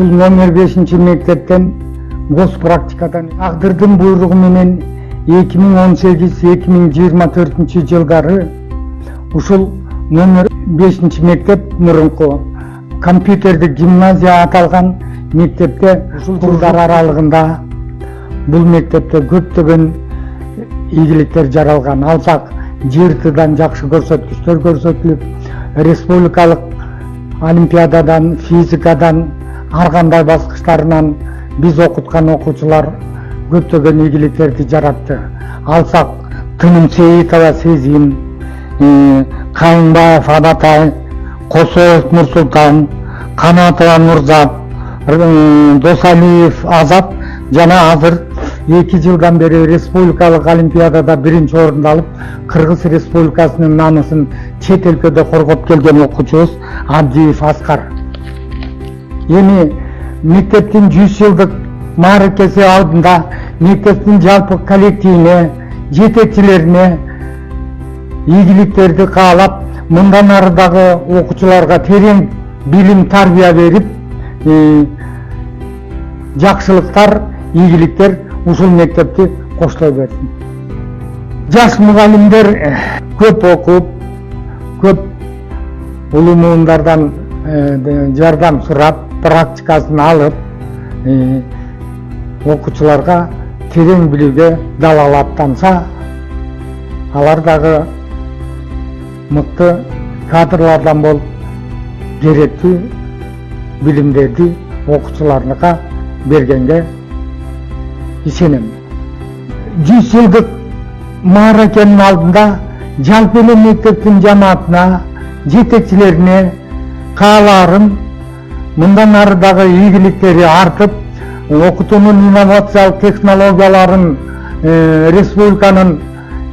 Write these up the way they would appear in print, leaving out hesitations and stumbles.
ушул номер 5 мектептен гос практикадан тагдырдын буйругу менен 2018-2024 жылдары ушул номер 5 мектеп мурунку компьютердик гимназия аталган мектепте ушул жылдар аралыгында бул мектепте көптөгөн ийгиликтер жаралган. Алсак ЖРТдан жакшы көрсөткүчтөр көрсөтүлүп, республикалык олимпиададан, физикадан, ар кандай баскычтарынан биз окуткан окуучулар көптөгөн ийгиликтерди жаратты. Алсак Тыным Сейитова Сезим, Кайынбаев Адатай, Косоев Нурсултан, Канатова Нурзат, Досалиев Азат жана азыр 2 жылдан бери республикалык олимпиадада 1-чи орунду алып, Кыргыз Республикасынын намысын чет өлкөдө коргоп келген окуучубуз Абдиев Аскар. Эми мектептин 100 жылдык мааракеси алдында мектептин жалпы коллективине, жетекчилерине ийгиликтерди каалап, мындан ары дагы окуучуларга терең билим тарбия берип, жакшылыктар, ийгиликтер ушул мектепти коштой берсин. Жаш мугалимдер көп окуп, көп улуу муундардан жардам сурап, практикасын алып, окуучуларга терең билүүгө далалаттанса, алар дагы мыкты кадрлардан болуп, керектүү билимдерди окуучуларга бергенге ишенем. 100 жылдык мааракенин алдында жалпы эле мектептин жамаатына, жетекчилерине каалаарын мындан ары дагы ийгиликтери артып, окутуунун инновациялык технологияларын республиканын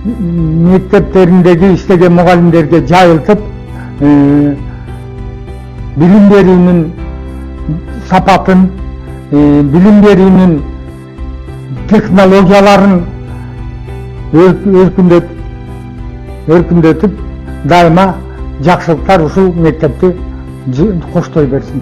мектептериндеги иштеген мугалимдерге жайылтып, билим берүүнүн сапатын, билим берүүнүн технологияларын өркүндөтүп, дайыма жакшылыктар ушул мектепти коштой берсин.